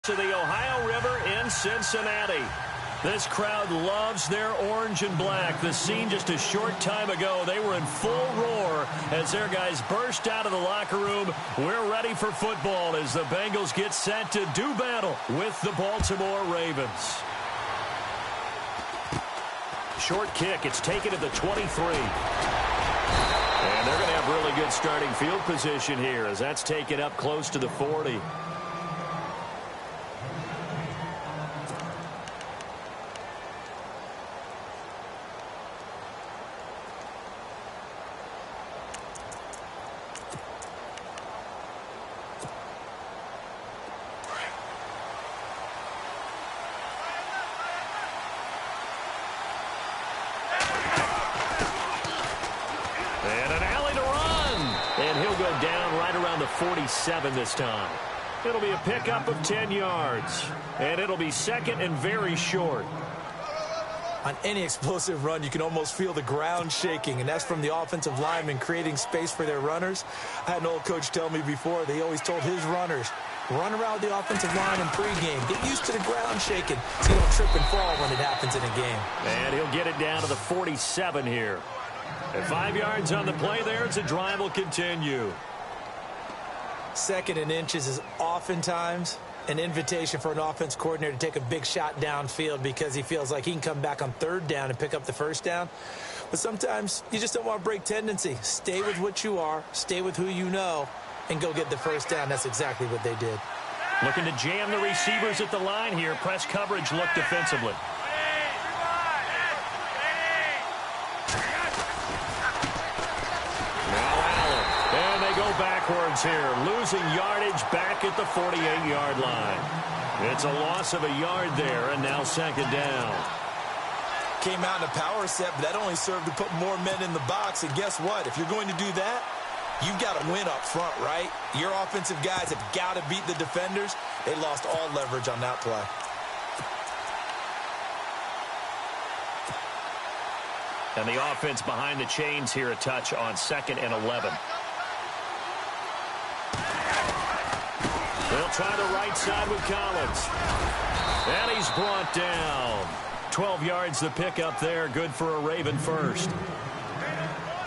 To the Ohio River in Cincinnati. This crowd loves their orange and black. The scene just a short time ago, they were in full roar as their guys burst out of the locker room. We're ready for football as the Bengals get set to do battle with the Baltimore Ravens. Short kick. It's taken at the 23. And they're going to have really good starting field position here as that's taken up close to the 40. Down right around the 47 this time. It'll be a pickup of 10 yards. And it'll be second and very short. On any explosive run, you can almost feel the ground shaking, and that's from the offensive linemen creating space for their runners. I had an old coach tell me before, they always told his runners, run around the offensive line in pregame. Get used to the ground shaking so you don't trip and fall when it happens in a game. And he'll get it down to the 47 here. And 5 yards on the play there as the drive will continue. Second and inches is oftentimes an invitation for an offense coordinator to take a big shot downfield because he feels like he can come back on third down and pick up the first down. But sometimes you just don't want to break tendency. Stay with what you are, stay with who you know, and go get the first down. That's exactly what they did. Looking to jam the receivers at the line here. Press coverage look defensively. Backwards here, losing yardage back at the 48-yard line. It's a loss of a yard there, and now second down. Came out in a power set, but that only served to put more men in the box. And guess what? If you're going to do that, you've got to win up front, right? Your offensive guys have got to beat the defenders. They lost all leverage on that play. And the offense behind the chains here a touch on second and 11. They'll try the right side with Collins. And he's brought down. 12 yards the pickup there. Good for a Raven first.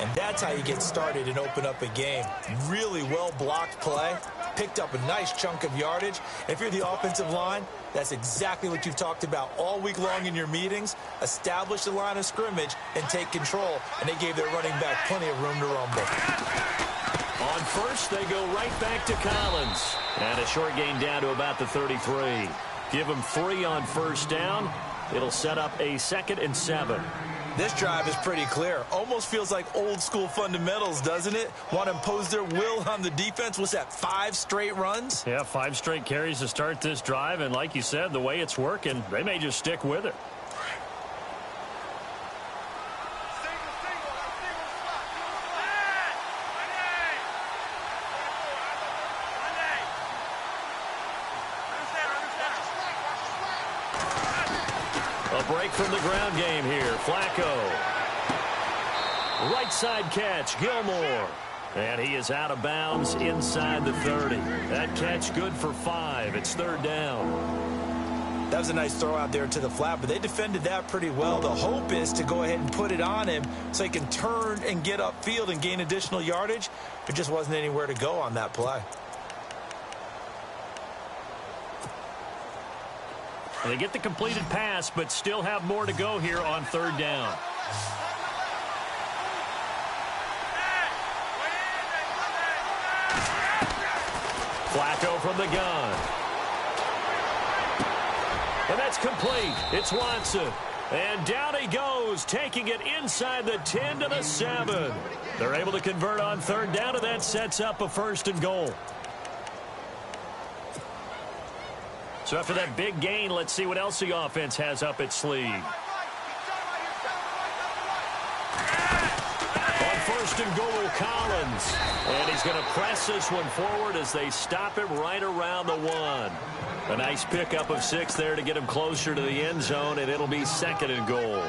And that's how you get started and open up a game. Really well-blocked play. Picked up a nice chunk of yardage. If you're the offensive line, that's exactly what you've talked about all week long in your meetings. Establish the line of scrimmage and take control. And they gave their running back plenty of room to rumble. On first, they go right back to Collins. And a short gain down to about the 33. Give them 3 on first down. It'll set up a 2nd and 7. This drive is pretty clear. Almost feels like old-school fundamentals, doesn't it? Want to impose their will on the defense. What's that, 5 straight runs? Yeah, 5 straight carries to start this drive. And like you said, the way it's working, they may just stick with it. A break from the ground game here. Flacco. Right side catch, Gilmore. And he is out of bounds inside the 30. That catch good for 5. It's third down. That was a nice throw out there to the flat, but they defended that pretty well. The hope is to go ahead and put it on him so he can turn and get upfield and gain additional yardage. There just wasn't anywhere to go on that play. They get the completed pass, but still have more to go here on third down. Flacco from the gun. And that's complete. It's Watson. And down he goes, taking it inside the 10 to the 7. They're able to convert on third down, and that sets up a 1st and goal. So after that big gain, let's see what else the offense has up its sleeve. On 1st and goal, Collins. And he's going to press this one forward as they stop him right around the 1. A nice pickup of 6 there to get him closer to the end zone, and it'll be 2nd and goal.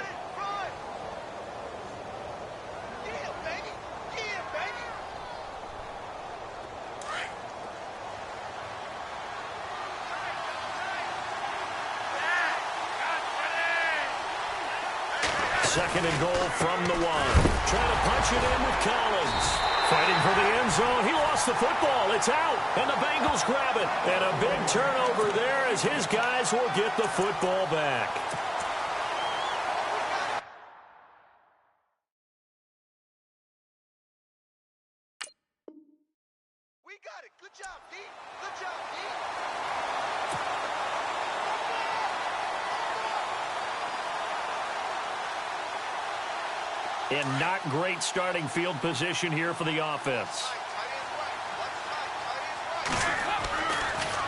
Second and goal from the 1. Trying to punch it in with Collins. Fighting for the end zone. He lost the football. It's out. And the Bengals grab it. And a big turnover there as his guys will get the football back. We got it. Good job, D. Good job, D. And not great starting field position here for the offense.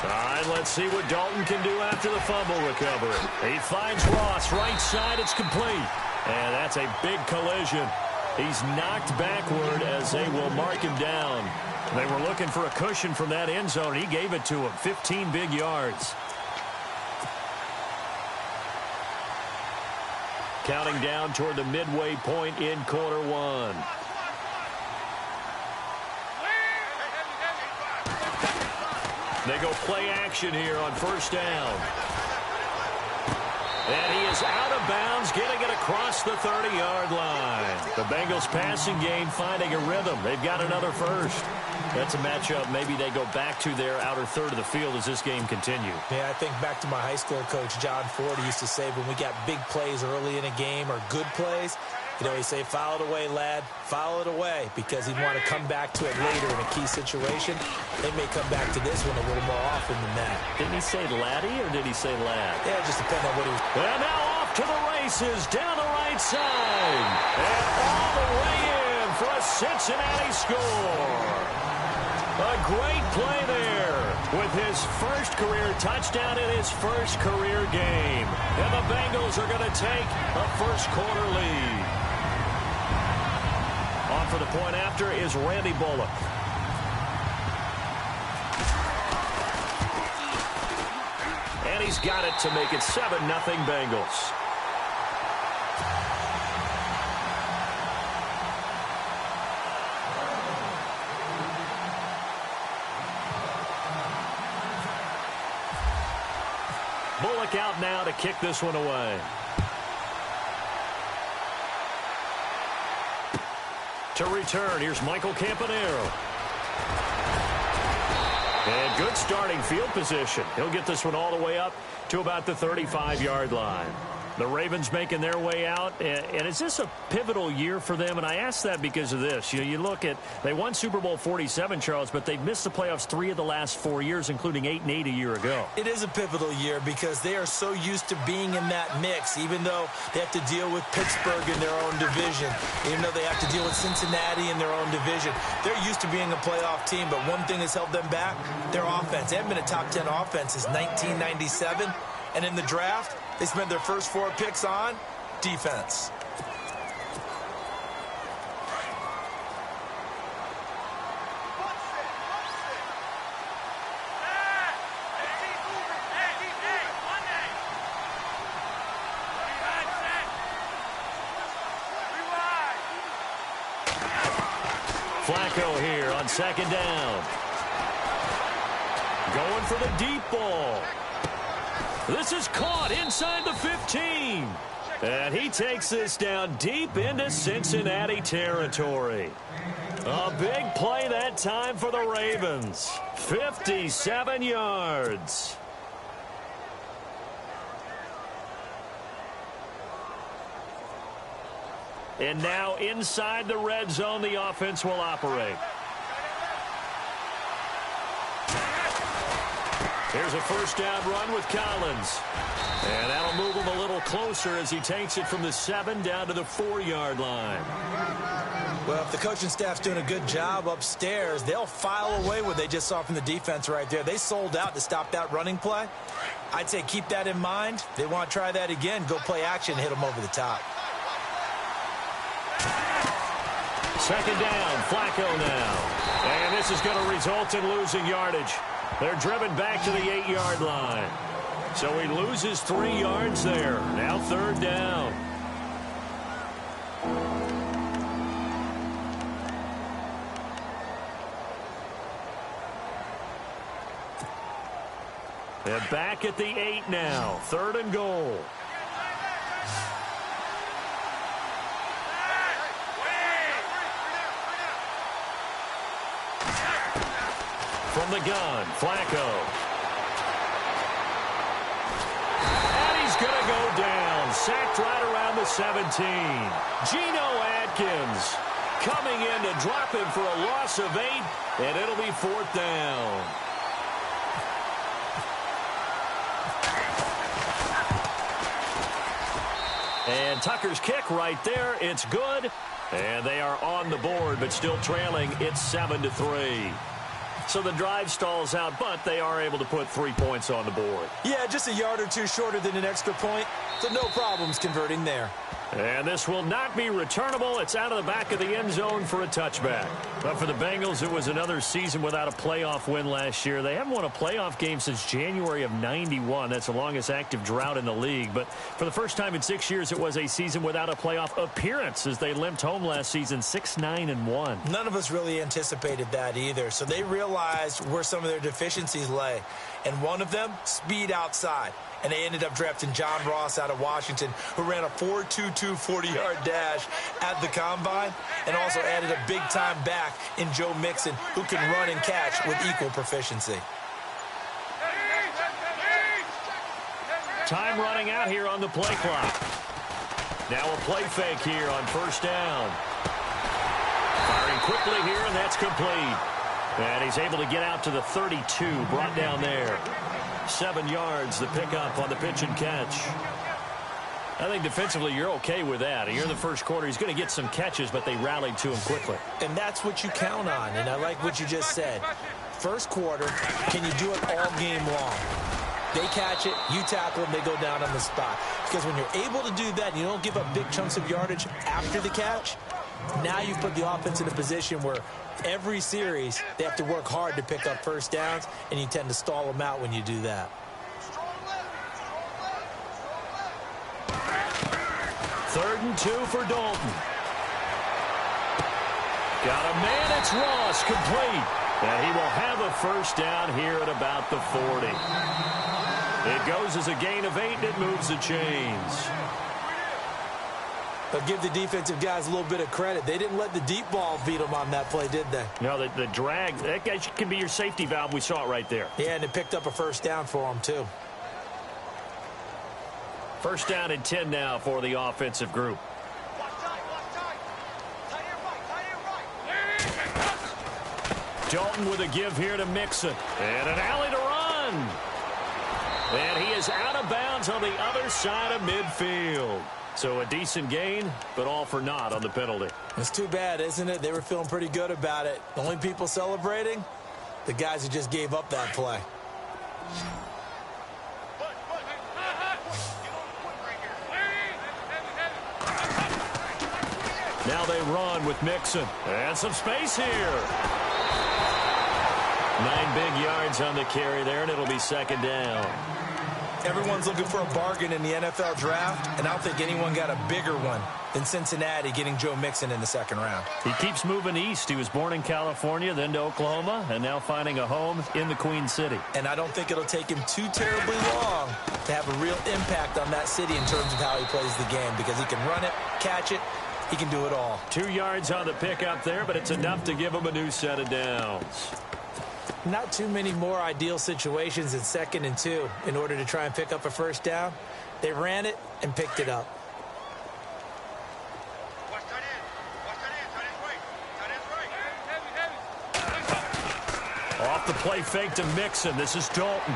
All right, let's see what Dalton can do after the fumble recovery. He finds Ross, right side, it's complete. And that's a big collision. He's knocked backward as they will mark him down. They were looking for a cushion from that end zone. He gave it to him, 15 big yards. Counting down toward the midway point in quarter 1. They go play action here on first down. And he is out of bounds, getting it across the 30-yard line. The Bengals passing game finding a rhythm. They've got another first. That's a matchup. Maybe they go back to their outer third of the field as this game continues. Yeah, I think back to my high school coach, John Ford. He used to say when we got big plays early in a game or good plays, you know, he'd say, foul it away, lad. Foul it away, because he'd want to come back to it later in a key situation. They may come back to this one a little more often than that. Didn't he say laddie or did he say lad? Yeah, it just depends on what he was. Well, now off to the races down the right side. And all the way in for a Cincinnati score. A great play there with his first career touchdown in his first career game. And the Bengals are going to take a first quarter lead. On for the point after is Randy Bullock. And he's got it to make it 7-0 Bengals. Bullock out now to kick this one away. To return, here's Michael Campanaro. And good starting field position. He'll get this one all the way up to about the 35-yard line. The Ravens making their way out. And is this a pivotal year for them? And I ask that because of this. You look at, they won Super Bowl 47, Charles, but they've missed the playoffs 3 of the last 4 years, including 8-8 a year ago. It is a pivotal year because they are so used to being in that mix, even though they have to deal with Pittsburgh in their own division, even though they have to deal with Cincinnati in their own division. They're used to being a playoff team, but one thing has held them back, their offense. They haven't been a top 10 offense since 1997, and in the draft, they spent their first 4 picks on defense. Flacco here on second down. Going for the deep ball. This is caught inside the 15. And he takes this down deep into Cincinnati territory. A big play that time for the Ravens. 57 yards. And now inside the red zone, the offense will operate. Here's a first down run with Collins. And that'll move him a little closer as he takes it from the 7 down to the 4-yard line. Well, if the coaching staff's doing a good job upstairs, they'll file away what they just saw from the defense right there. They sold out to stop that running play. I'd say keep that in mind. They want to try that again. Go play action, hit them over the top. Second down, Flacco now. And this is going to result in losing yardage. They're driven back to the 8-yard line. So he loses 3 yards there. Now third down. They're back at the 8 now. 3rd and goal. From the gun, Flacco. And he's going to go down. Sacked right around the 17. Geno Atkins coming in to drop him for a loss of 8, and it'll be 4th down. And Tucker's kick right there. It's good. And they are on the board, but still trailing. It's 7-3. So the drive stalls out, but they are able to put 3 points on the board. Yeah, just a yard or two shorter than an extra point. So no problems converting there. And this will not be returnable. It's out of the back of the end zone for a touchback. But for the Bengals, it was another season without a playoff win last year. They haven't won a playoff game since January of '91. That's the longest active drought in the league. But for the first time in 6 years, it was a season without a playoff appearance as they limped home last season 6-9-1. None of us really anticipated that either. So they realized where some of their deficiencies lay. And one of them, speed outside. And they ended up drafting John Ross out of Washington, who ran a 4.22 40-yard dash at the Combine, and also added a big-time back in Joe Mixon, who can run and catch with equal proficiency. Time running out here on the play clock. Now a play fake here on 1st down. Firing quickly here, and that's complete. And he's able to get out to the 32, brought down there. 7 yards, the pickup on the pitch and catch. I think defensively you're okay with that. Here in the first quarter, he's going to get some catches, but they rallied to him quickly. And that's what you count on, and I like what you just said. First quarter, can you do it all game long? They catch it, you tackle them, they go down on the spot. Because when you're able to do that and you don't give up big chunks of yardage after the catch, now you put the offense in a position where every series they have to work hard to pick up first downs, and you tend to stall them out when you do that. 3rd and 2 for Dalton. Got a man, it's Ross, complete. And he will have a first down here at about the 40. It goes as a gain of 8, and it moves the chains. But give the defensive guys a little bit of credit. They didn't let the deep ball beat them on that play, did they? No, the drag, that guy can be your safety valve. We saw it right there. Yeah, and it picked up a first down for them, too. First down and 10 now for the offensive group. Dalton with a give here to Mixon. And an alley to run. And he is out of bounds on the other side of midfield. So a decent gain, but all for naught on the penalty. It's too bad, isn't it? They were feeling pretty good about it. The only people celebrating, the guys who just gave up that play. Now they run with Mixon. And some space here. 9 big yards on the carry there, and it'll be 2nd down. Everyone's looking for a bargain in the NFL draft, and I don't think anyone got a bigger one than Cincinnati getting Joe Mixon in the 2nd round. He keeps moving east. He was born in California, then to Oklahoma, and now finding a home in the Queen City. And I don't think it'll take him too terribly long to have a real impact on that city in terms of how he plays the game, because he can run it, catch it, he can do it all. 2 yards on the pickup there, but it's enough to give him a new set of downs. Not too many more ideal situations in 2nd and 2 in order to try and pick up a first down. They ran it and picked it up. Off the play fake to Mixon. This is Dalton.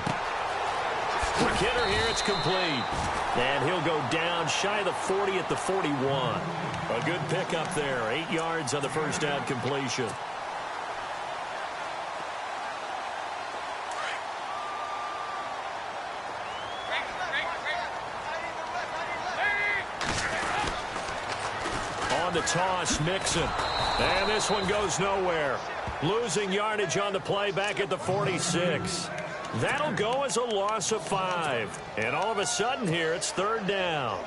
Quick hitter here. It's complete. And he'll go down shy of the 40 at the 41. A good pickup there. 8 yards on the first down completion. On the toss, Mixon. And this one goes nowhere. Losing yardage on the play back at the 46. That'll go as a loss of 5. And all of a sudden here, it's 3rd down.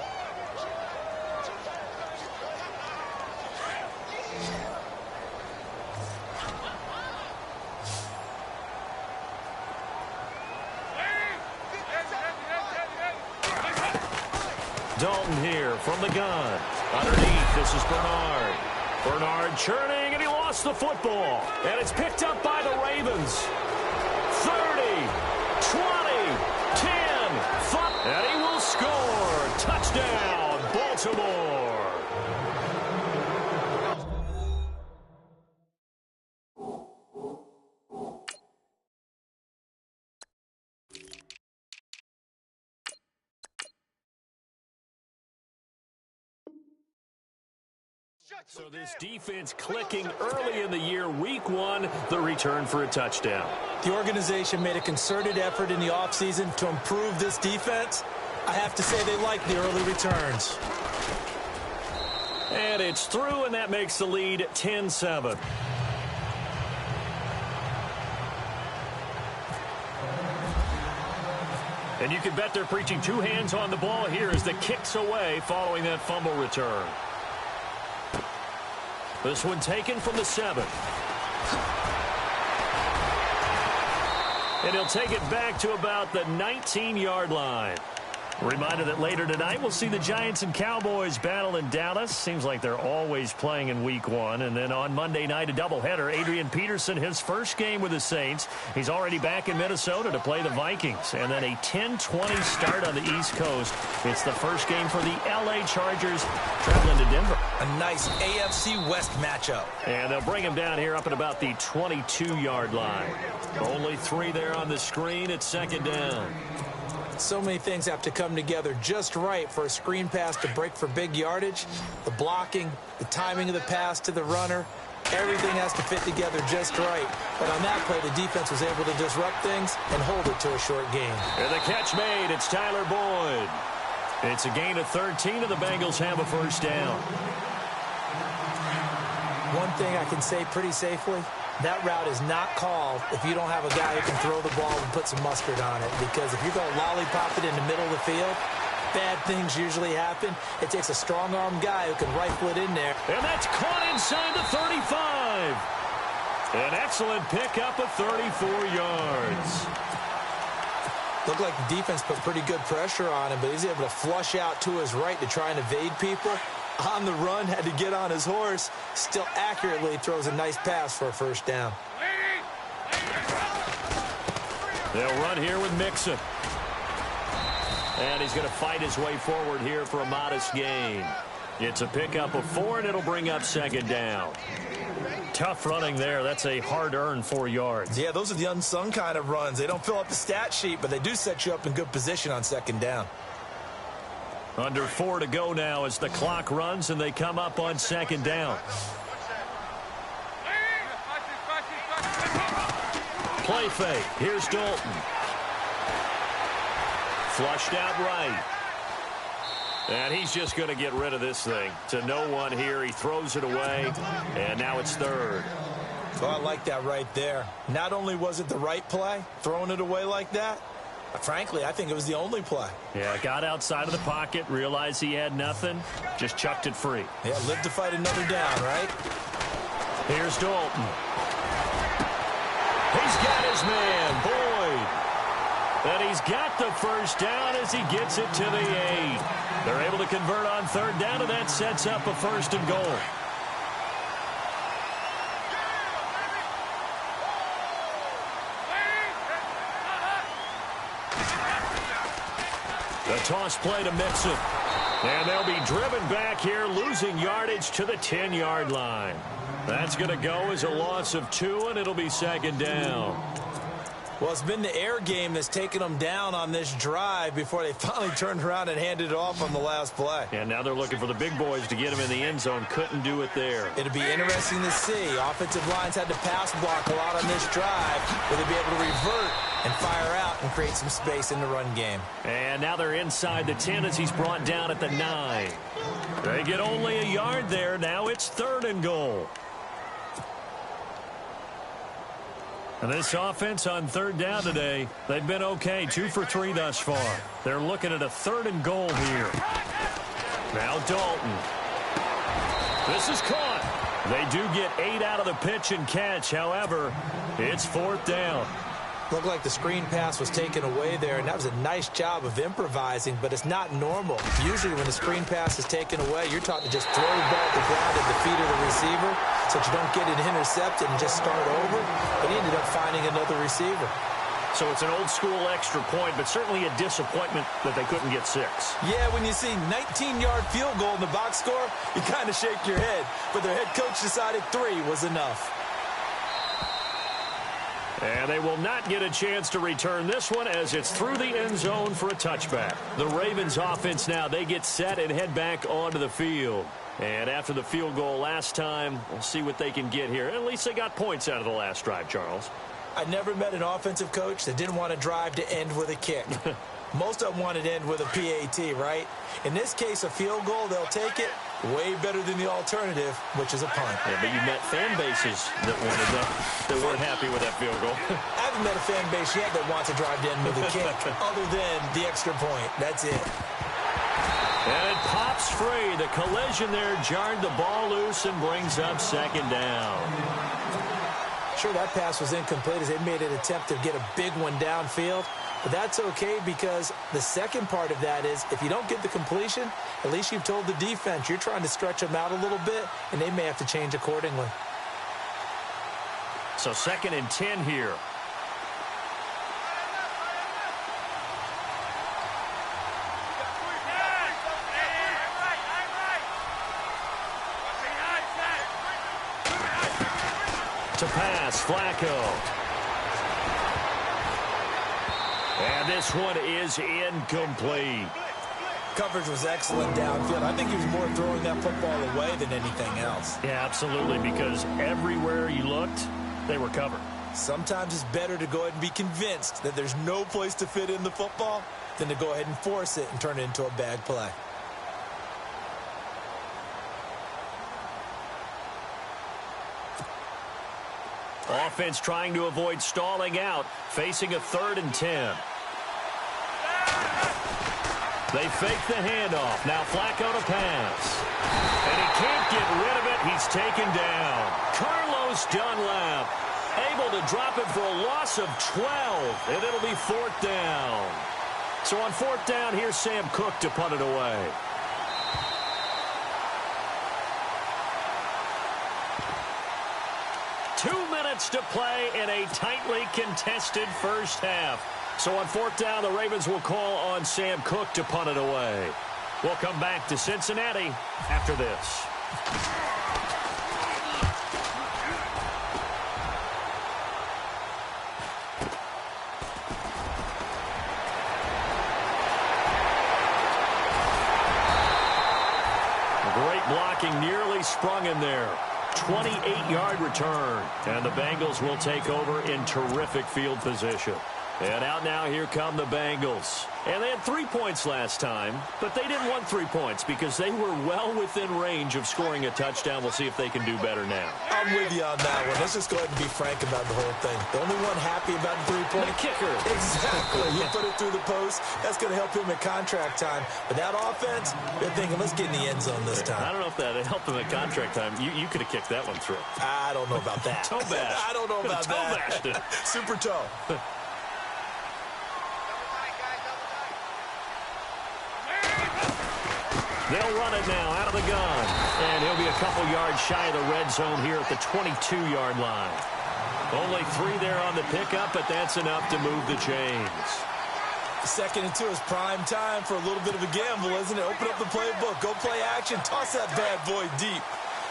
Dalton here from the gun. Underneath, this is Bernard. Bernard churning, and he lost the football. And it's picked up by the Ravens. some more. So this defense clicking early in the year, week one, the return for a touchdown. The organization made a concerted effort in the offseason to improve this defense. I have to say they like the early returns. And it's through, and that makes the lead 10-7. And you can bet they're preaching two hands on the ball here as the kick's away following that fumble return. This one taken from the 7. And he'll take it back to about the 19-yard line. Reminder that later tonight we'll see the Giants and Cowboys battle in Dallas. Seems like they're always playing in week one. And then on Monday night, a doubleheader. Adrian Peterson, his first game with the Saints. He's already back in Minnesota to play the Vikings. And then a 10-20 start on the East Coast. It's the first game for the L.A. Chargers traveling to Denver. A nice AFC West matchup. And they'll bring him down here up at about the 22-yard line. Only 3 there on the screen. It's second down. So many things have to come together just right for a screen pass to break for big yardage. The blocking, the timing of the pass to the runner, everything has to fit together just right. But on that play, the defense was able to disrupt things and hold it to a short gain. And the catch made. It's Tyler Boyd. It's a gain of 13, and the Bengals have a first down. One thing I can say pretty safely, that route is not called if you don't have a guy who can throw the ball and put some mustard on it. Because if you're going to lollipop it in the middle of the field, bad things usually happen. It takes a strong-arm guy who can rifle it in there. And that's caught inside the 35. An excellent pickup of 34 yards. Looked like the defense put pretty good pressure on him, but he's able to flush out to his right to try and evade people. On the run, had to get on his horse. Still accurately throws a nice pass for a first down. They'll run here with Mixon. And he's going to fight his way forward here for a modest gain. It's a pickup of 4, and it'll bring up second down. Tough running there. That's a hard-earned 4 yards. Yeah, those are the unsung kind of runs. They don't fill up the stat sheet, but they do set you up in good position on second down. Under 4 to go now as the clock runs, and they come up on second down. Play fake. Here's Dalton. Flushed out right. And he's just going to get rid of this thing. To no one here. He throws it away, and now it's third. Oh, I like that right there. Not only was it the right play, throwing it away like that, but frankly, I think it was the only play. Yeah, got outside of the pocket, realized he had nothing, just chucked it free. Yeah, live to fight another down, right? Here's Dalton. He's got his man, Boyd. And he's got the first down as he gets it to the 8. They're able to convert on third down, and that sets up a first and goal. The toss play to Mixon. And they'll be driven back here, losing yardage to the 10-yard line. That's going to go as a loss of 2, and it'll be second down. Well, it's been the air game that's taken them down on this drive before they finally turned around and handed it off on the last play. And now they're looking for the big boys to get him in the end zone. Couldn't do it there. It'll be interesting to see. Offensive lines had to pass block a lot on this drive. Will they be able to revert and fire out and create some space in the run game? And now they're inside the 10 as he's brought down at the 9. They get only a yard there. Now it's third and goal. And this offense on third down today, they've been okay. 2 for 3 thus far. They're looking at a third and goal here. Now Dalton. This is caught. They do get 8 out of the pitch and catch. However, it's fourth down. Looked like the screen pass was taken away there, and that was a nice job of improvising, but it's not normal. Usually when the screen pass is taken away, you're taught to just throw the ball at the ground at the feet of the receiver so that you don't get it intercepted and just start over, but he ended up finding another receiver. So it's an old-school extra point, but certainly a disappointment that they couldn't get 6. Yeah, when you see 19-yard field goal in the box score, you kind of shake your head. But their head coach decided 3 was enough. And they will not get a chance to return this one as it's through the end zone for a touchback. The Ravens offense now, they get set and head back onto the field. And after the field goal last time, we'll see what they can get here. At least they got points out of the last drive, Charles. I never met an offensive coach that didn't want to drive to end with a kick. Most of them wanted to end with a PAT, right? In this case, a field goal, they'll take it. Way better than the alternative, which is a punt. Yeah, but you met fan bases that wanted that, that weren't happy with that field goal. I haven't met a fan base yet that wants to drive to end with a kick, other than the extra point. That's it. And it pops free. The collision there jarred the ball loose and brings up second down. Sure, that pass was incomplete as they made an attempt to get a big one downfield. But that's okay because the second part of that is if you don't get the completion, at least you've told the defense you're trying to stretch them out a little bit, and they may have to change accordingly. So 2nd and 10 here. To pass, Flacco. And this one is incomplete. Coverage was excellent downfield. I think he was more throwing that football away than anything else. Yeah, absolutely, because everywhere you looked, they were covered. Sometimes it's better to go ahead and be convinced that there's no place to fit in the football than to go ahead and force it and turn it into a bad play. Offense trying to avoid stalling out, facing a 3rd and 10. They fake the handoff. Now Flacco to pass. And he can't get rid of it. He's taken down. Carlos Dunlap able to drop it for a loss of 12. And it'll be 4th down. So on 4th down, here's Sam Cook to punt it away. To play in a tightly contested first half. So on 4th down, the Ravens will call on Sam Cook to punt it away. We'll come back to Cincinnati after this. Great blocking, nearly sprung in there. 28-yard return, and the Bengals will take over in terrific field position. And out now, here come the Bengals. And they had 3 points last time, but they didn't want 3 points because they were well within range of scoring a touchdown. We'll see if they can do better now. I'm with you on that one. Let's just go ahead and be frank about the whole thing. The only one happy about the 3-point. The kicker. Exactly. You put it through the post. That's going to help him at contract time. But that offense, they're thinking, let's get in the end zone this time. I don't know if that helped him at contract time. You could have kicked that one through. I don't know about that. Toe bash. I don't know about toe that. bashed it. Super toe. They'll run it now out of the gun. And he'll be a couple yards shy of the red zone here at the 22-yard line. Only 3 there on the pickup, but that's enough to move the chains. 2nd and 2 is prime time for a little bit of a gamble, isn't it? Open up the playbook, go play action, toss that bad boy deep.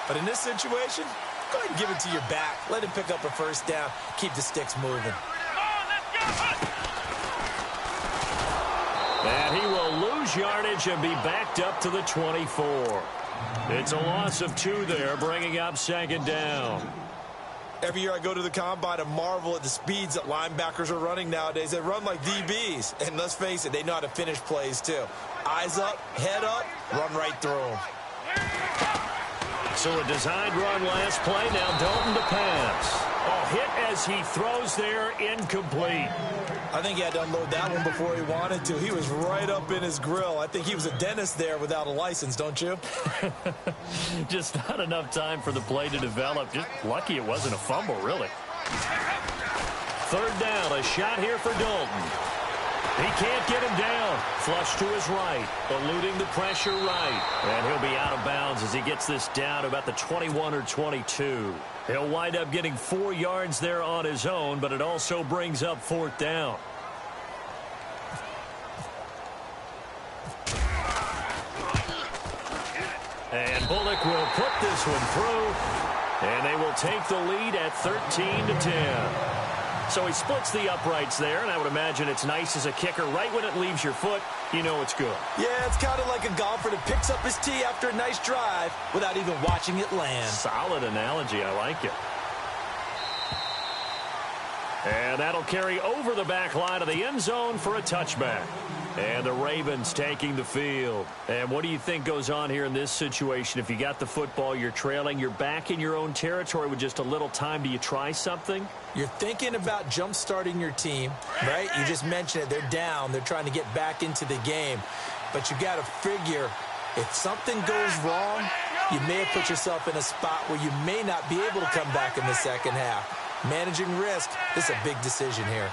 But in this situation, go ahead and give it to your back. Let him pick up a 1st down, keep the sticks moving. And he will lose yardage and be backed up to the 24. It's a loss of 2 there, bringing up 2nd down. Every year I go to the combine and marvel at the speeds that linebackers are running nowadays. They run like DBs. And let's face it, they know how to finish plays too. Eyes up, head up, run right through them. So a designed run last play. Now Dalton to pass. Oh, hit as he throws there, incomplete. I think he had to unload that one before he wanted to. He was right up in his grill. I think he was a dentist there without a license, don't you? Just not enough time for the play to develop. Just lucky it wasn't a fumble, really. 3rd down, a shot here for Dalton. He can't get him down. Flush to his right, eluding the pressure right. And he'll be out of bounds as he gets this down about the 21 or 22. He'll wind up getting 4 yards there on his own, but it also brings up 4th down. And Bullock will put this one through, and they will take the lead at 13-10. So he splits the uprights there, and I would imagine it's nice as a kicker. Right when it leaves your foot, you know it's good. Yeah, it's kind of like a golfer that picks up his tee after a nice drive without even watching it land. Solid analogy. I like it. And that'll carry over the back line of the end zone for a touchback. And the Ravens taking the field. And what do you think goes on here in this situation? If you got the football, you're trailing, you're back in your own territory with just a little time. Do you try something? You're thinking about jump-starting your team, right? You just mentioned it. They're down. They're trying to get back into the game. But you got to figure if something goes wrong, you may have put yourself in a spot where you may not be able to come back in the second half. Managing risk, this is a big decision here.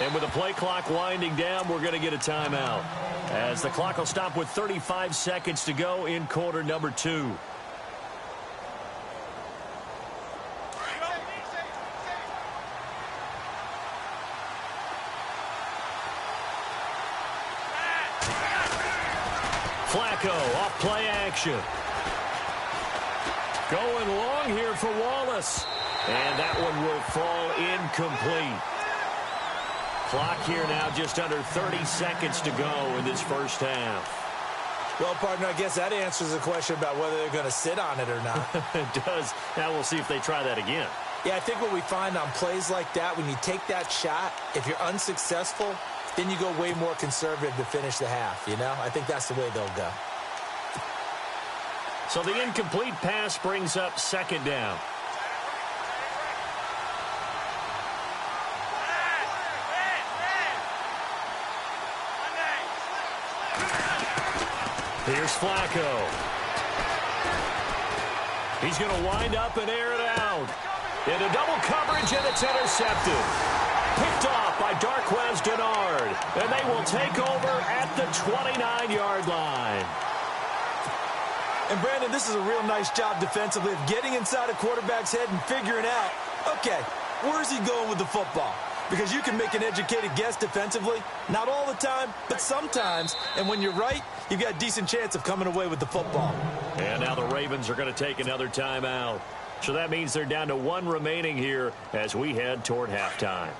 And with the play clock winding down, we're going to get a timeout, as the clock will stop with 35 seconds to go in quarter number 2. Flacco off play action. Going long here for Wallace. And that one will fall incomplete. Clock here now just under 30 seconds to go in this first half. Well, partner, I guess that answers the question about whether they're going to sit on it or not. It does. Now we'll see if they try that again. Yeah, I think what we find on plays like that, when you take that shot, if you're unsuccessful, then you go way more conservative to finish the half, you know? I think that's the way they'll go. So the incomplete pass brings up 2nd down. Here's Flacco. He's going to wind up and air it out. Into double coverage, and it's intercepted. Picked off by Darquez Denard. And they will take over at the 29-yard line. And, Brandon, this is a real nice job defensively of getting inside a quarterback's head and figuring out, okay, where's he going with the football? Because you can make an educated guess defensively. Not all the time, but sometimes. And when you're right, you've got a decent chance of coming away with the football. And now the Ravens are going to take another timeout. So that means they're down to 1 remaining here as we head toward halftime.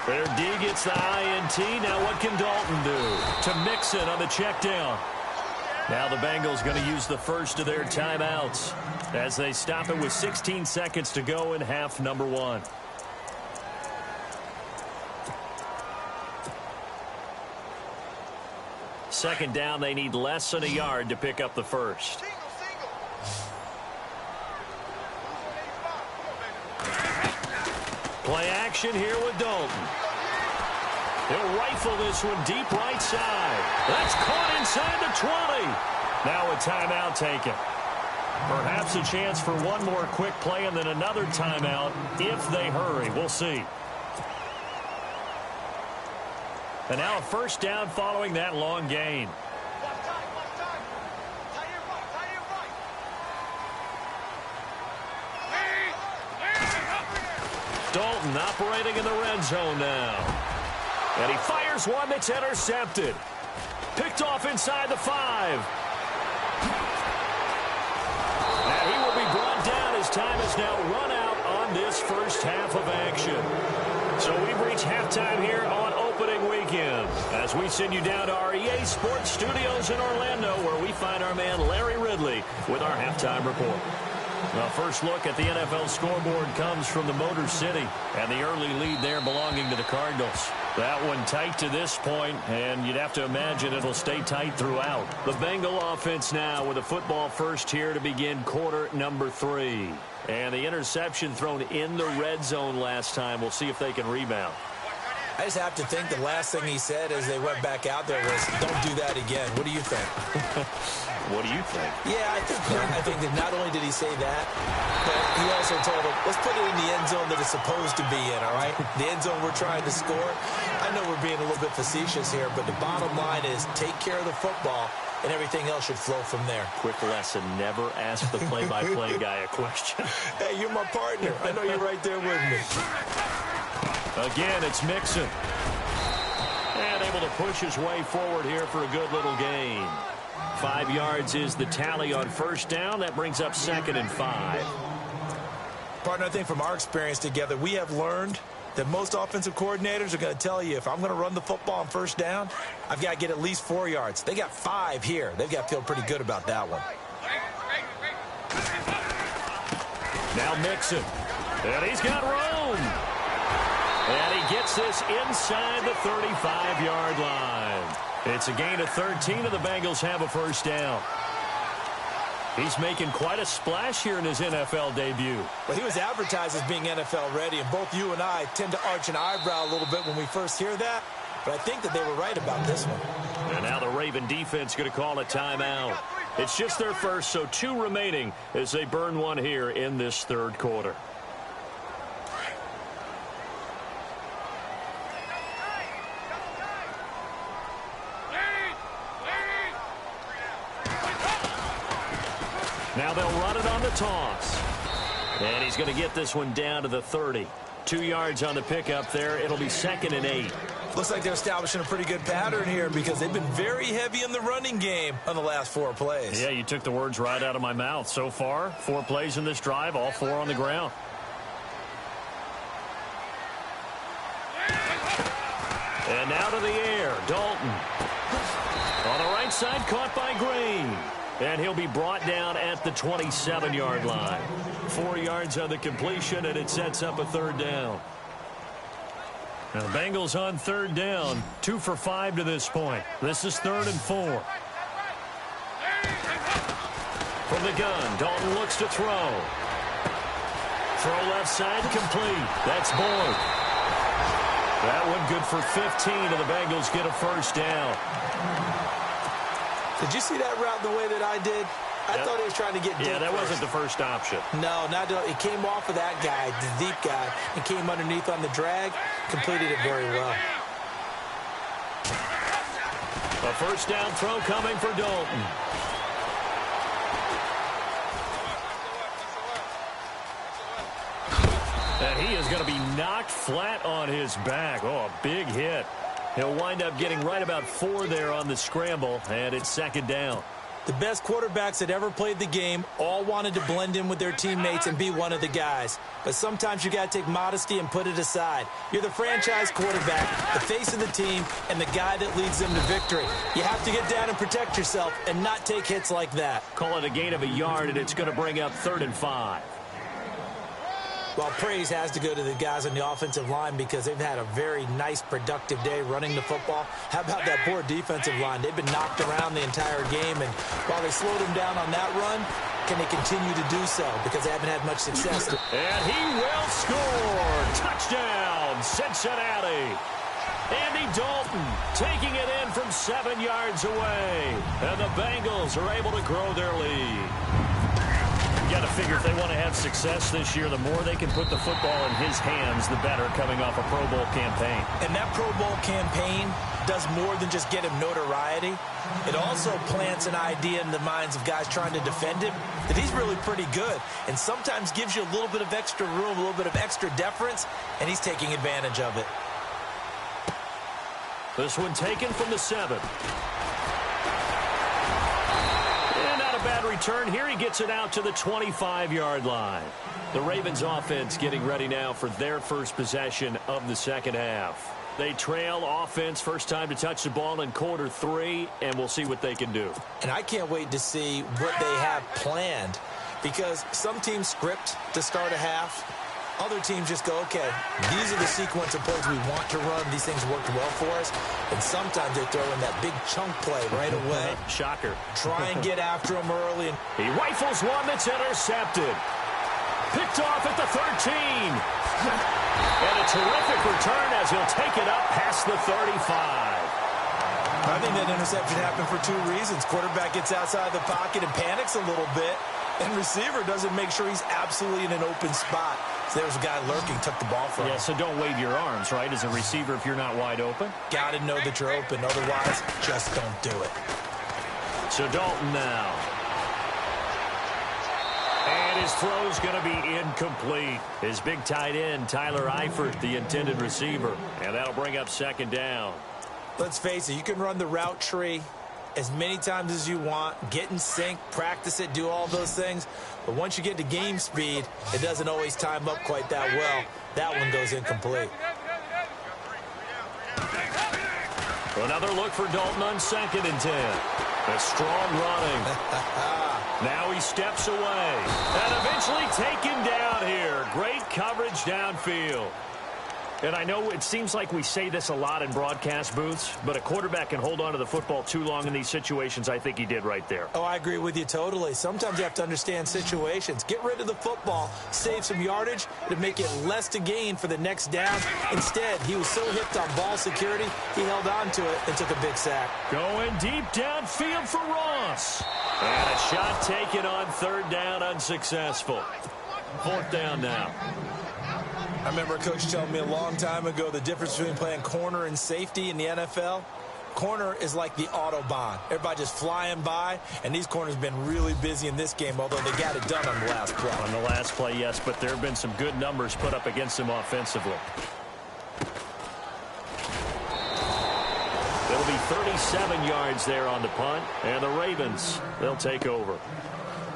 Their D gets the INT. Now what can Dalton do? To Mixon on the check down. Now the Bengals going to use the first of their timeouts as they stop it with 16 seconds to go in half number 1. Second down, they need less than a yard to pick up the first. Play action here with Dalton. He'll rifle this one deep right side. That's caught inside the 20. Now a timeout taken. Perhaps a chance for one more quick play and then another timeout if they hurry. We'll see. And now a first down following that long gain. Dalton operating in the red zone now. And he fires one that's intercepted. Picked off inside the 5. And he will be brought down as time is now run out on this first half of action. So we've reached halftime here on opening weekend as we send you down to our EA Sports Studios in Orlando, where we find our man Larry Ridley with our halftime report. Well, first look at the NFL scoreboard comes from the Motor City, and the early lead there belonging to the Cardinals. That one tight to this point, and you'd have to imagine it'll stay tight throughout. The Bengal offense now with a football first here to begin quarter number 3. And the interception thrown in the red zone last time. We'll see if they can rebound. I just have to think the last thing he said as they went back out there was, don't do that again. What do you think? What do you think? Yeah, I think that not only did he say that, but he also told him, let's put it in the end zone that it's supposed to be in, all right? The end zone we're trying to score. I know we're being a little bit facetious here, but the bottom line is take care of the football, and everything else should flow from there. Quick lesson, never ask the play-by-play guy a question. Hey, you're my partner. I know you're right there with me. Again, it's Mixon. And able to push his way forward here for a good little gain. 5 yards is the tally on first down. That brings up 2nd and 5. Partner, I think from our experience together, we have learned that most offensive coordinators are going to tell you, if I'm going to run the football on first down, I've got to get at least 4 yards. They got 5 here. They've got to feel pretty good about that one. Now Mixon. And he's got room. And he gets this inside the 35-yard line. It's a gain of 13, and the Bengals have a first down. He's making quite a splash here in his NFL debut. Well, he was advertised as being NFL ready, and both you and I tend to arch an eyebrow a little bit when we first hear that. But I think that they were right about this one. And now the Raven defense going to call a timeout. It's just their first, so 2 remaining as they burn one here in this third quarter. Now they'll run it on the toss. And he's going to get this one down to the 30. 2 yards on the pickup there. It'll be 2nd and 8. Looks like they're establishing a pretty good pattern here because they've been very heavy in the running game on the last 4 plays. Yeah, you took the words right out of my mouth. So far, 4 plays in this drive, all 4 on the ground. And now to the air, Dalton. On the right side, caught by Green. And he'll be brought down at the 27-yard line. 4 yards on the completion, and it sets up a third down. Now the Bengals on third down, 2 for 5 to this point. This is 3rd and 4. From the gun, Dalton looks to throw. Throw left side, complete. That's Boyd. That one good for 15, and the Bengals get a first down. Did you see that route the way that I did? I thought he was trying to get deep. Yeah, that first. wasn't the first option. No, not at all. He came off of that guy, the deep guy, and came underneath on the drag. Completed it very well. A first down throw coming for Dalton. And he is going to be knocked flat on his back. Oh, a big hit. He'll wind up getting right about 4 there on the scramble, and it's 2nd down. The best quarterbacks that ever played the game all wanted to blend in with their teammates and be one of the guys. But sometimes you got to take modesty and put it aside. You're the franchise quarterback, the face of the team, and the guy that leads them to victory. You have to get down and protect yourself and not take hits like that. Call it a gain of a yard, and it's going to bring up 3rd and 5. Well, praise has to go to the guys on the offensive line because they've had a very nice, productive day running the football. How about that poor defensive line? They've been knocked around the entire game, and while they slowed them down on that run, can they continue to do so because they haven't had much success? And he will score. Touchdown, Cincinnati. Andy Dalton taking it in from 7 yards away. And the Bengals are able to grow their lead. You got to figure if they want to have success this year, the more they can put the football in his hands, the better, coming off a Pro Bowl campaign. And that Pro Bowl campaign does more than just get him notoriety. It also plants an idea in the minds of guys trying to defend him that he's really pretty good and sometimes gives you a little bit of extra room, a little bit of extra deference, and he's taking advantage of it. This one taken from the 7. Bad return here. He gets it out to the 25-yard line. The Ravens offense getting ready now for their first possession of the second half. They trail offense, first time to touch the ball in quarter 3, and we'll see what they can do. And I can't wait to see what they have planned because some teams script to start a half. Other teams just go, okay, these are the sequence of plays we want to run. These things worked well for us. And sometimes they throw in that big chunk play right away. Shocker. Try and get after him early. He rifles one that's intercepted. Picked off at the 13. And a terrific return as he'll take it up past the 35. I think that interception happened for two reasons. Quarterback gets outside the pocket and panics a little bit, and receiver doesn't make sure he's absolutely in an open spot. So there's a guy lurking, took the ball from him. Yeah, so don't wave your arms, right, as a receiver if you're not wide open. Got to know that you're open. Otherwise, just don't do it. So Dalton now. And his throw's going to be incomplete. His big tight end, Tyler Eifert, the intended receiver. And that'll bring up second down. Let's face it, you can run the route tree as many times as you want, get in sync, practice it, do all those things. But once you get to game speed, it doesn't always time up quite that well. That one goes incomplete. Another look for Dalton on 2nd and 10. A strong running. Now he steps away. And eventually taken down here. Great coverage downfield. And I know it seems like we say this a lot in broadcast booths, but a quarterback can hold on to the football too long in these situations. I think he did right there. Oh, I agree with you totally. Sometimes you have to understand situations. Get rid of the football, save some yardage to make it less to gain for the next down. Instead, he was so hipped on ball security, he held on to it and took a big sack. Going deep downfield for Ross. And a shot taken on 3rd down, unsuccessful. 4th down now. I remember a coach telling me a long time ago the difference between playing corner and safety in the NFL. Corner is like the Autobahn. Everybody just flying by, and these corners have been really busy in this game, although they got it done on the last play. On the last play, yes, but there have been some good numbers put up against them offensively. It'll be 37 yards there on the punt, and the Ravens, they'll take over.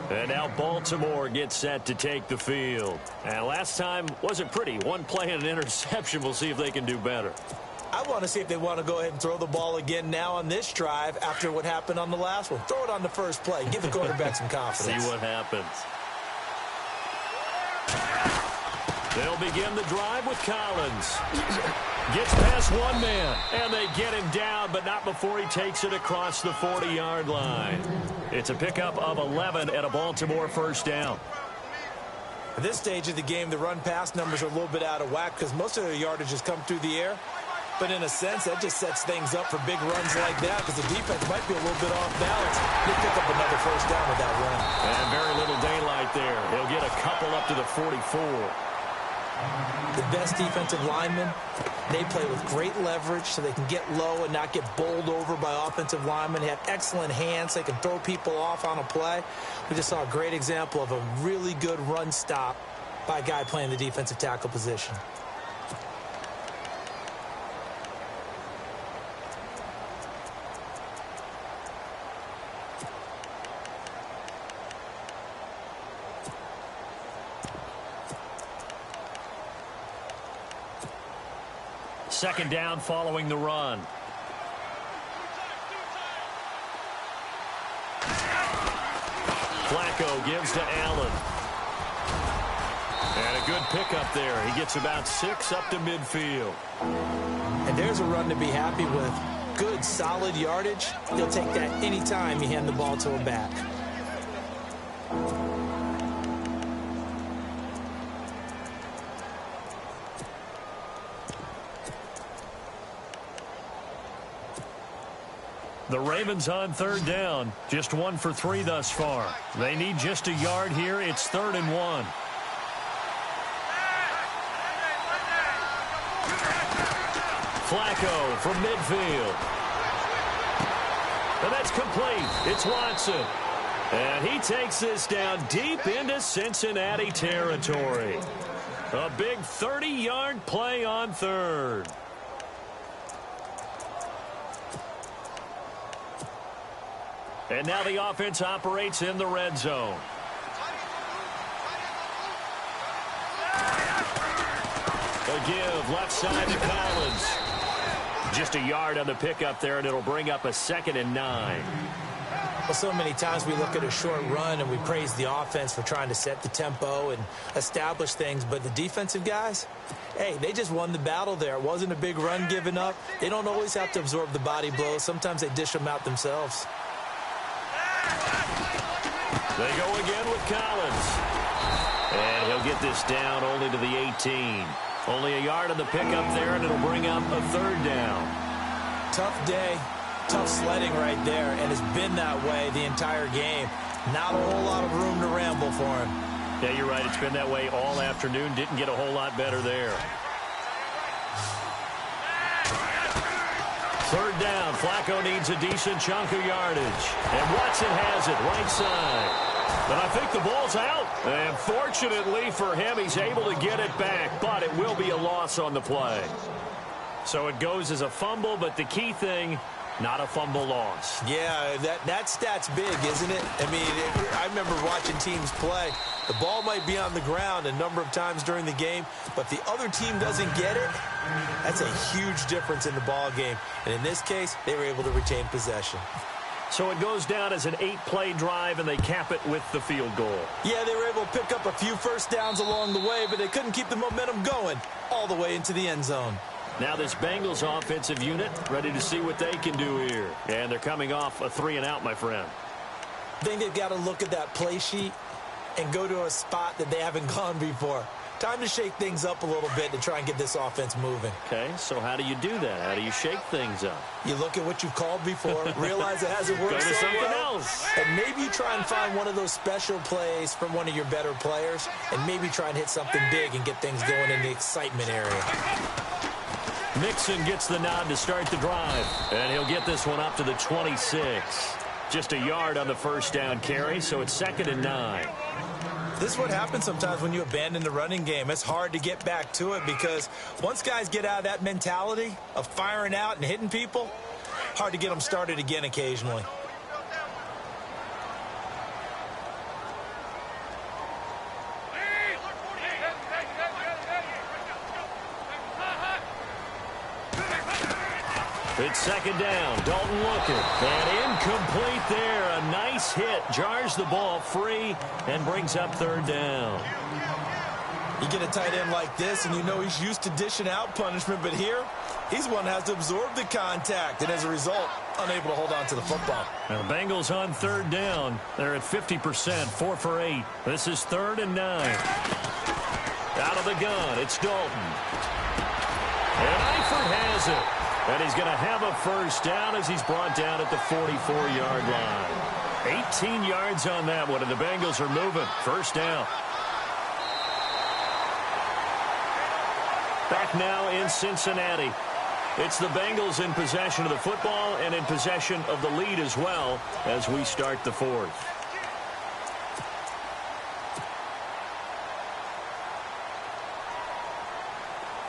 And now Baltimore gets set to take the field. And last time wasn't pretty. One play and an interception. We'll see if they can do better. I want to see if they want to go ahead and throw the ball again now on this drive after what happened on the last one. Throw it on the first play. Give the quarterback some confidence. See what happens. They'll begin the drive with Collins. Gets past one man, and they get him down, but not before he takes it across the 40-yard line. It's a pickup of 11 and a Baltimore 1st down. At this stage of the game, the run-pass numbers are a little bit out of whack because most of their yardage has come through the air. But in a sense, that just sets things up for big runs like that because the defense might be a little bit off balance. They pick up another 1st down with that run. And very little daylight there. They'll get a couple up to the 44. The best defensive linemen, they play with great leverage so they can get low and not get bowled over by offensive linemen. They have excellent hands. They can throw people off on a play. We just saw a great example of a really good run stop by a guy playing the defensive tackle position. Second down following the run. Flacco gives to Allen. And a good pickup there. He gets about 6 up to midfield. And there's a run to be happy with. Good, solid yardage. He'll take that anytime you hand the ball to him back. The Ravens on 3rd down. Just 1 for 3 thus far. They need just a yard here. It's 3rd and 1. Flacco from midfield. And that's complete. It's Watson. And he takes this down deep into Cincinnati territory. A big 30-yard play on 3rd. And now the offense operates in the red zone. A give left side to Collins. Just a yard on the pickup there, and it'll bring up a 2nd and 9. Well, so many times we look at a short run and we praise the offense for trying to set the tempo and establish things, but the defensive guys, hey, they just won the battle there. It wasn't a big run given up. They don't always have to absorb the body blows. Sometimes they dish them out themselves. They go again with Collins. And he'll get this down only to the 18. Only a yard on the pickup there, and it'll bring up a third down. Tough day, tough sledding right there, and it's been that way the entire game. Not a whole lot of room to ramble for him. Yeah, you're right. It's been that way all afternoon. Didn't get a whole lot better there. Third down. Flacco needs a decent chunk of yardage. And Watson has it right side. But I think the ball's out. And fortunately for him, he's able to get it back. But it will be a loss on the play. So it goes as a fumble, but the key thing, not a fumble loss. Yeah, that stat's big, isn't it? I mean, I remember watching teams play. The ball might be on the ground a number of times during the game, but the other team doesn't get it. That's a huge difference in the ball game. And in this case, they were able to retain possession. So it goes down as an 8-play drive, and they cap it with the field goal. Yeah, they were able to pick up a few first downs along the way, but they couldn't keep the momentum going all the way into the end zone. Now this Bengals offensive unit ready to see what they can do here. And they're coming off a 3-and-out, my friend. I think they've got to look at that play sheet and go to a spot that they haven't gone before. Time to shake things up a little bit to try and get this offense moving. Okay, so how do you do that? How do you shake things up? You look at what you've called before, realize it hasn't worked Go to so something well, else. and maybe you try and find one of those special plays from one of your better players, and maybe try and hit something big and get things going in the excitement area. Mixon gets the nod to start the drive, and he'll get this one up to the 26. Just a yard on the first down carry, so it's 2nd and 9. This is what happens sometimes when you abandon the running game. It's hard to get back to it because once guys get out of that mentality of firing out and hitting people, hard to get them started again occasionally. It's 2nd down. Dalton looking. And incomplete there. A nice hit. Jars the ball free and brings up 3rd down. You get a tight end like this, and you know he's used to dishing out punishment, but here, he's one that has to absorb the contact, and as a result, unable to hold on to the football. Now, the Bengals on 3rd down. They're at 50%, 4 for 8. This is 3rd and 9. Out of the gun, it's Dalton. And Eifert has it. And he's going to have a first down as he's brought down at the 44-yard line. 18 yards on that one, and the Bengals are moving. First down. Back now in Cincinnati. It's the Bengals in possession of the football and in possession of the lead as well as we start the 4th.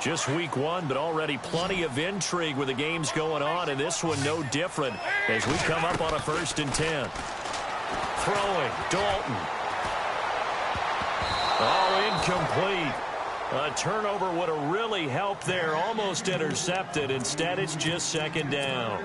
Just week 1, but already plenty of intrigue with the games going on, and this one no different as we come up on a 1st and 10. Throwing, Dalton. Oh, incomplete. A turnover would have really helped there, almost intercepted. Instead, it's just 2nd down.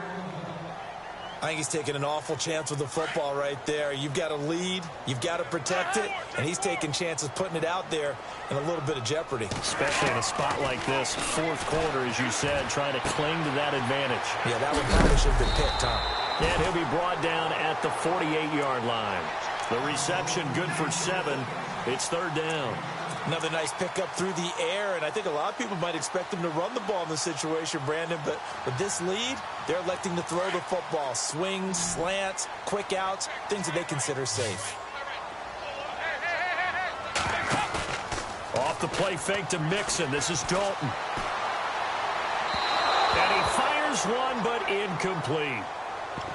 I think he's taking an awful chance with the football right there. You've got to lead, you've got to protect it, and he's taking chances putting it out there in a little bit of jeopardy. Especially in a spot like this, 4th quarter, as you said, trying to cling to that advantage. Yeah, that one probably should have been picked, Tom. And he'll be brought down at the 48-yard line. The reception good for 7. It's 3rd down. Another nice pickup through the air, and I think a lot of people might expect him to run the ball in this situation, Brandon, but with this lead, they're electing to throw the football. Swings, slants, quick outs, things that they consider safe. Off the play fake to Mixon. This is Dalton. And he fires one, but incomplete.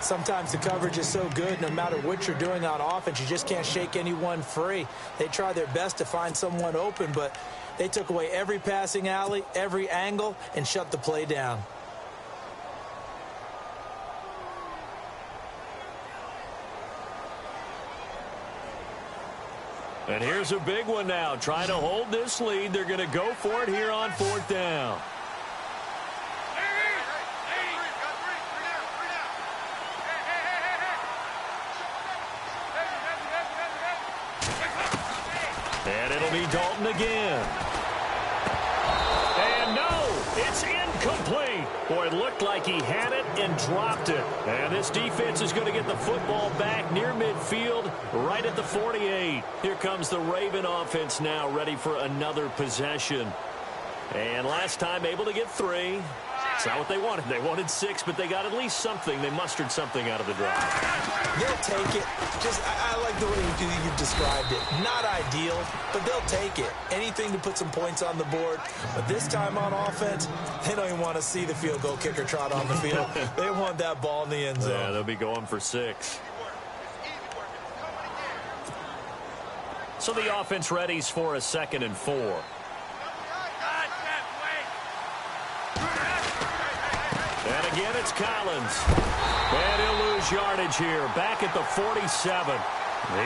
Sometimes the coverage is so good, no matter what you're doing on offense, you just can't shake anyone free. They try their best to find someone open, but they took away every passing alley, every angle, and shut the play down. And here's a big one now. Trying to hold this lead. They're going to go for it here on 4th down. And it'll be Dalton again. And no, it's incomplete. Boy, it looked like he had it and dropped it. And this defense is going to get the football back near midfield, right at the 48. Here comes the Raven offense now, ready for another possession. And last time able to get 3. It's not what they wanted. They wanted 6, but they got at least something. They mustered something out of the drive. They'll take it. I like the way you described it. Not ideal, but they'll take it. Anything to put some points on the board. But this time on offense, they don't even want to see the field goal kicker trot on the field. They want that ball in the end zone. Yeah, they'll be going for 6. So the offense readies for a 2nd and 4. And again, it's Collins. And he'll lose yardage here. Back at the 47.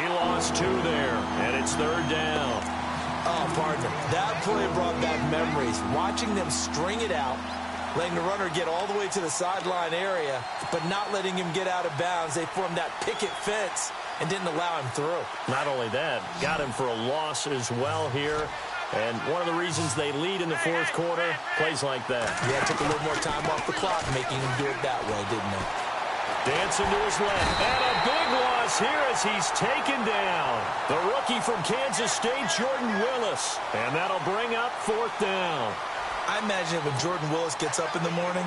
He lost 2 there. And it's 3rd down. Oh, partner, that play brought back memories. Watching them string it out, letting the runner get all the way to the sideline area, but not letting him get out of bounds. They formed that picket fence and didn't allow him through. Not only that, got him for a loss as well here. And one of the reasons they lead in the 4th quarter, plays like that. Yeah, took a little more time off the clock, making him do it that way, didn't they? Dancing to his left. And a big loss here as he's taken down. The rookie from Kansas State, Jordan Willis. And that'll bring up 4th down. I imagine when Jordan Willis gets up in the morning,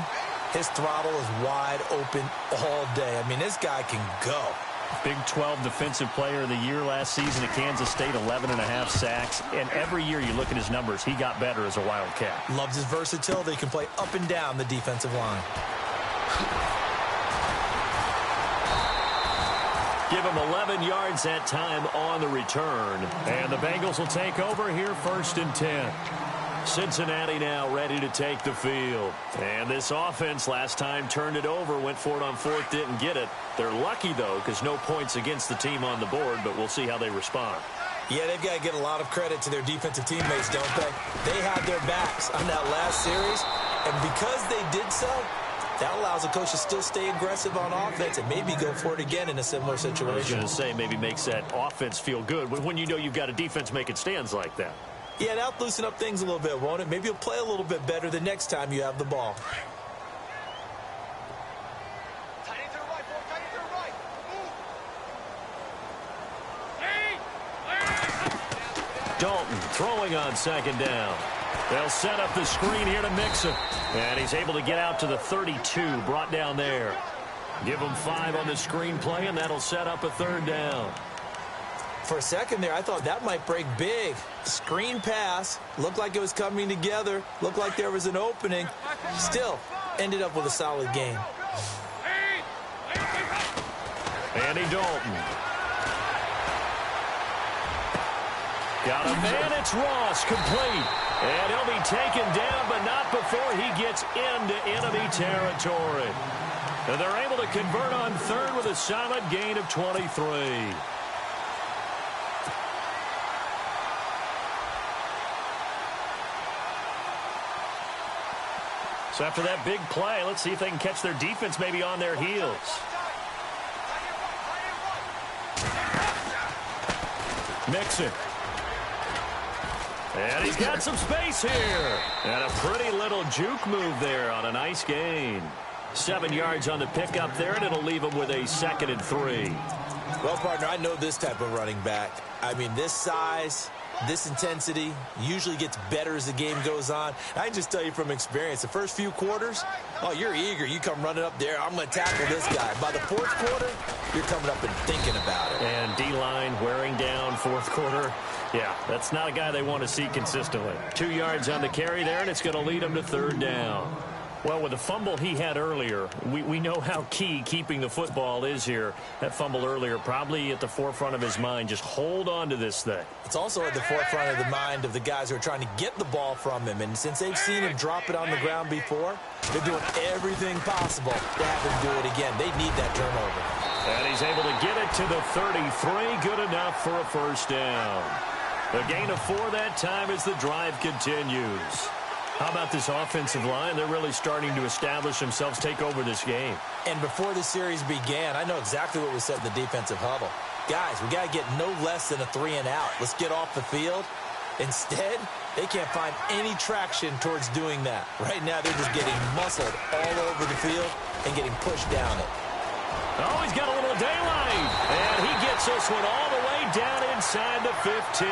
his throttle is wide open all day. I mean, this guy can go. Big 12 Defensive Player of the Year last season at Kansas State, 11.5 sacks. And every year you look at his numbers, he got better as a Wildcat. Loves his versatility. He can play up and down the defensive line. Give him 11 yards that time on the return. And the Bengals will take over here 1st and 10. Cincinnati now ready to take the field. And this offense last time turned it over, went for it on 4th, didn't get it. They're lucky, though, because no points against the team on the board, but we'll see how they respond. Yeah, they've got to get a lot of credit to their defensive teammates, don't they? They had their backs on that last series, and because they did so, that allows the coach to still stay aggressive on offense and maybe go for it again in a similar situation. I was going to say, maybe makes that offense feel good when you know you've got a defense making stands like that. Yeah, that'll loosen up things a little bit, won't it? Maybe you'll play a little bit better the next time you have the ball. Tight end to the right, boy. Tight end to the right. Move. Dalton throwing on 2nd down. They'll set up the screen here to Mixon. And he's able to get out to the 32, brought down there. Give him 5 on the screen play, and that'll set up a 3rd down. For a second there, I thought that might break big. Screen pass, looked like it was coming together, looked like there was an opening. Still, ended up with a solid game. Andy Dalton. Got a man, it's Ross, complete. And he'll be taken down, but not before he gets into enemy territory. And they're able to convert on 3rd with a solid gain of 23. So after that big play, let's see if they can catch their defense maybe on their heels. Mixon. And he's got some space here. And a pretty little juke move there on a nice gain. 7 yards on the pickup there, and it'll leave him with a 2nd and 3. Well, partner, I know this type of running back. I mean, this size, this intensity usually gets better as the game goes on. I can just tell you from experience, the first few quarters, oh, you're eager. You come running up there, I'm going to tackle this guy. By the 4th quarter, you're coming up and thinking about it. And D-line wearing down 4th quarter. Yeah, that's not a guy they want to see consistently. 2 yards on the carry there, and it's going to lead him to 3rd down. Well, with the fumble he had earlier, we know how key keeping the football is here. That fumble earlier probably at the forefront of his mind. Just hold on to this thing. It's also at the forefront of the mind of the guys who are trying to get the ball from him. And since they've seen him drop it on the ground before, they're doing everything possible to have him do it again. They need that turnover. And he's able to get it to the 33. Good enough for a 1st down. A gain of 4 that time as the drive continues. How about this offensive line? They're really starting to establish themselves, take over this game. And before the series began, I know exactly what was said in the defensive huddle. Guys, we got to get no less than a 3 and out. Let's get off the field. Instead, they can't find any traction towards doing that. Right now, they're just getting muscled all over the field and getting pushed down it. Oh, he's got a little daylight. And he gets Gets this one all the way down inside the 15.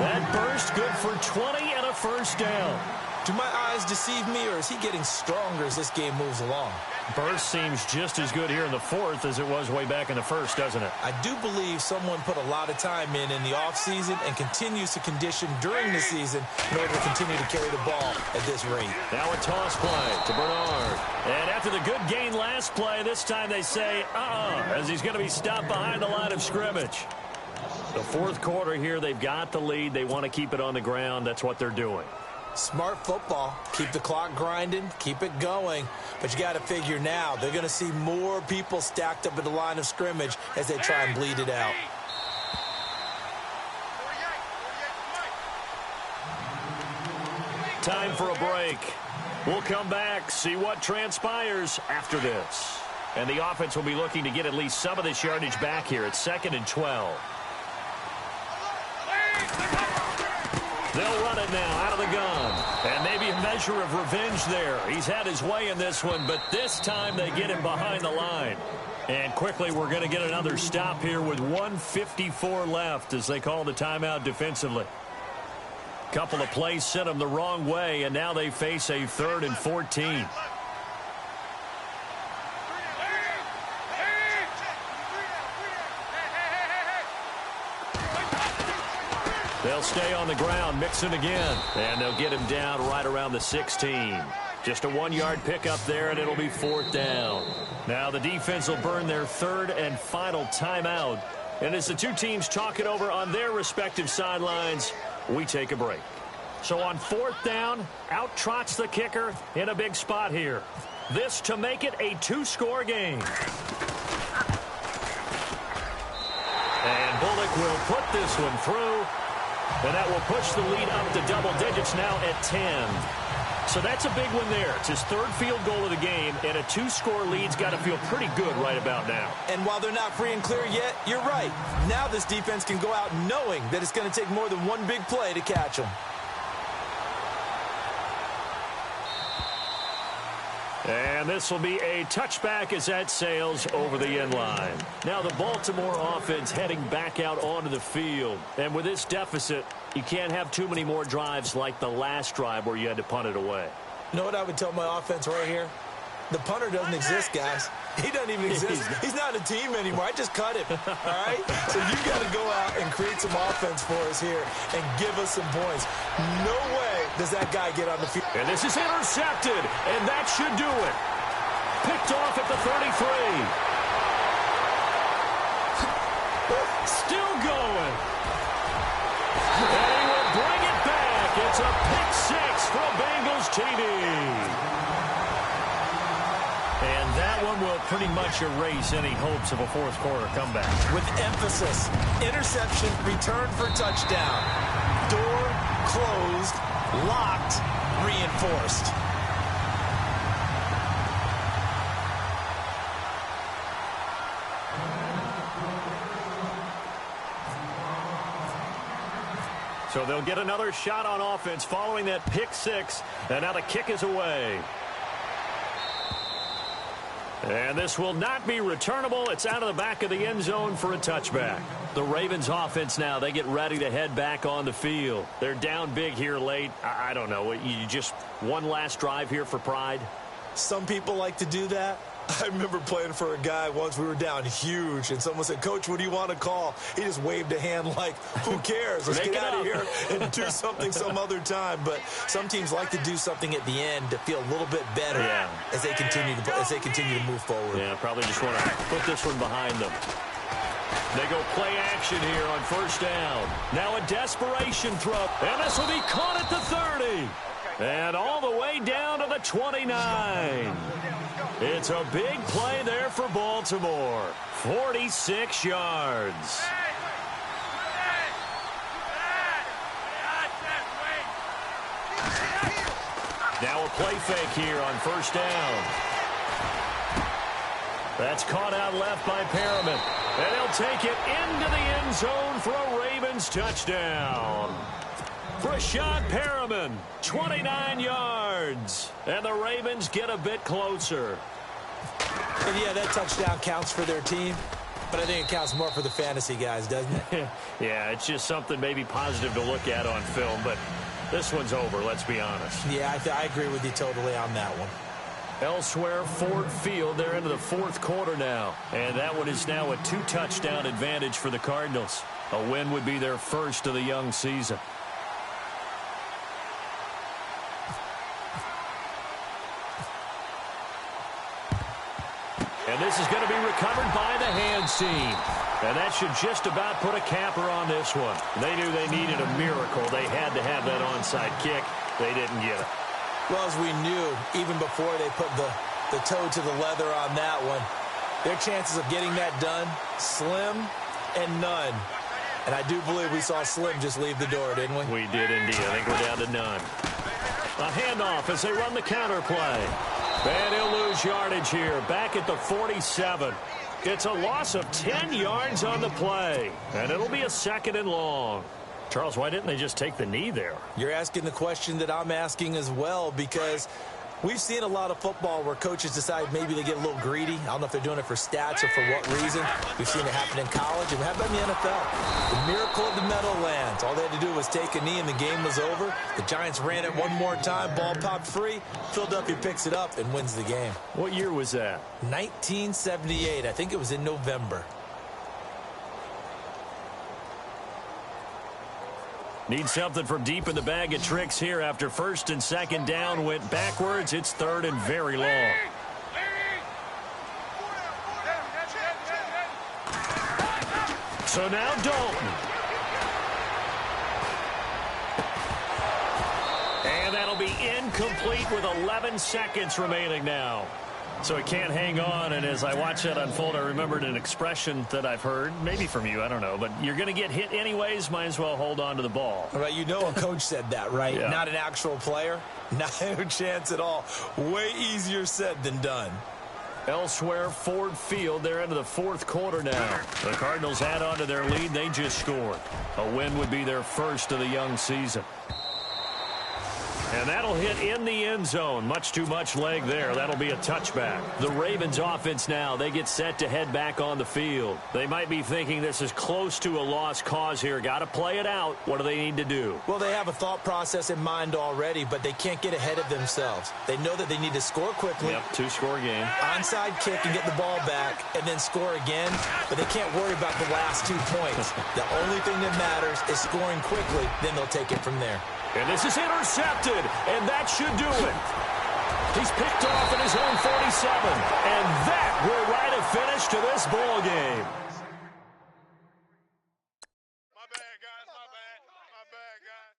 That burst good for 20 and a first down. Do my eyes deceive me, or is he getting stronger as this game moves along? Burst seems just as good here in the fourth as it was way back in the first, doesn't it? I do believe someone put a lot of time in the offseason and continues to condition during the season in order to continue to carry the ball at this rate. Now a toss play to Bernard. And after the good gain last play, this time they say, as he's going to be stopped behind the line of scrimmage. The fourth quarter here, they've got the lead. They want to keep it on the ground. That's what they're doing. Smart football. Keep the clock grinding. Keep it going. But you got to figure now they're going to see more people stacked up at the line of scrimmage as they try and bleed it out. Time for a break. We'll come back, see what transpires after this. And the offense will be looking to get at least some of this yardage back here at 2nd and 12. They'll run it now out of the gun. And maybe a measure of revenge there. He's had his way in this one, but this time they get him behind the line. And quickly we're going to get another stop here with 1:54 left as they call the timeout defensively. Couple of plays sent them the wrong way, and now they face a 3rd and 14. They'll stay on the ground, mix it again, and they'll get him down right around the 16. Just a 1-yard pickup there, and it'll be 4th down. Now the defense will burn their 3rd and final timeout. And as the two teams talk it over on their respective sidelines, we take a break. So on 4th down, out trots the kicker in a big spot here. This to make it a 2-score game. And Bullock will put this one through. And that will push the lead up to double digits now at 10. So that's a big one there. It's his 3rd field goal of the game, and a 2-score lead's got to feel pretty good right about now. And while they're not free and clear yet, you're right. Now this defense can go out knowing that it's going to take more than one big play to catch them. And this will be a touchback as that sails over the end line. Now the Baltimore offense heading back out onto the field. And with this deficit, you can't have too many more drives like the last drive where you had to punt it away. You know what I would tell my offense right here? The punter doesn't exist, guys. He doesn't even exist. He's not a team anymore. I just cut him. All right? So you got to go out and create some offense for us here and give us some points. No way does that guy get on the field. And this is intercepted, and that should do it. Picked off at the 33. Still going. And he will bring it back. It's a pick 6 for Bengals TD. And that one will pretty much erase any hopes of a fourth quarter comeback. With emphasis, interception, return for touchdown. Door closed, locked, reinforced. So they'll get another shot on offense following that pick 6. And now the kick is away. And this will not be returnable. It's out of the back of the end zone for a touchback. The Ravens offense now, they get ready to head back on the field. They're down big here late. I don't know. You just one last drive here for pride? Some people like to do that. I remember playing for a guy once. We were down huge, and someone said, "Coach, what do you want to call?" He just waved a hand like, who cares? Let's get out of here and do something some other time. But some teams like to do something at the end to feel a little bit better as they continue to move forward. Yeah, probably just want to put this one behind them. They go play action here on 1st down. Now a desperation throw, and this will be caught at the 30. And all the way down to the 29. It's a big play there for Baltimore. 46 yards. Now a play fake here on 1st down. That's caught out left by Perriman. And he'll take it into the end zone for a Ravens touchdown. Rashad Perriman, 29 yards. And the Ravens get a bit closer. And yeah, that touchdown counts for their team. but I think it counts more for the fantasy guys, doesn't it? Yeah, it's just something maybe positive to look at on film, but this one's over, let's be honest. Yeah, I agree with you totally on that one. Elsewhere, Ford Field, they're into the fourth quarter now, and that one is now a 2-touchdown advantage for the Cardinals. A win would be their first of the young season. And this is going to be recovered by the hands team. And that should just about put a capper on this one. They knew they needed a miracle. They had to have that onside kick. They didn't get it. Well, as we knew, even before they put the toe to the leather on that one, their chances of getting that done, slim and none. And I do believe we saw Slim just leave the door, didn't we? We did indeed. I think we're down to none. A handoff as they run the counter play. And he'll lose yardage here, back at the 47. It's a loss of 10 yards on the play, and it'll be a 2nd and long. Charles, why didn't they just take the knee there? You're asking the question that I'm asking as well, because we've seen a lot of football where coaches decide maybe they get a little greedy. I don't know if they're doing it for stats or for what reason. We've seen it happen in college, and we have it in the NFL. The miracle of the Meadowlands. All they had to do was take a knee, and the game was over. The Giants ran it one more time. Ball popped free. Philadelphia picks it up and wins the game. What year was that? 1978. I think it was in November. Need something from deep in the bag of tricks here after 1st and 2nd down went backwards. It's 3rd and very long. So now Dalton. And that'll be incomplete with 11 seconds remaining now. So he can't hang on, and as I watch that unfold, I remembered an expression that I've heard, maybe from you, I don't know, but you're going to get hit anyways, might as well hold on to the ball. Right, you know a coach said that, right? Yeah. Not an actual player. Not a chance at all. Way easier said than done. Elsewhere, Ford Field, they're into the 4th quarter now. The Cardinals add on to their lead. They just scored. A win would be their first of the young season. And that'll hit in the end zone. Much too much leg there. That'll be a touchback. The Ravens offense now, they get set to head back on the field. They might be thinking this is close to a lost cause here. Got to play it out. What do they need to do? Well, they have a thought process in mind already, but they can't get ahead of themselves. They know that they need to score quickly. Yep, 2-score game. Onside kick and get the ball back and then score again, but they can't worry about the last 2 points. The only thing that matters is scoring quickly, then they'll take it from there. And this is intercepted, and that should do it. He's picked off in his own 47, and that will write a finish to this ball game. My bad, guys. My bad. My bad, guys.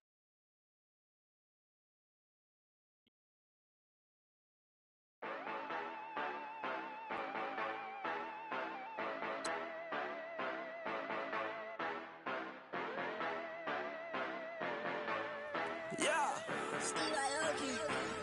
Yeah. Steve Aoki.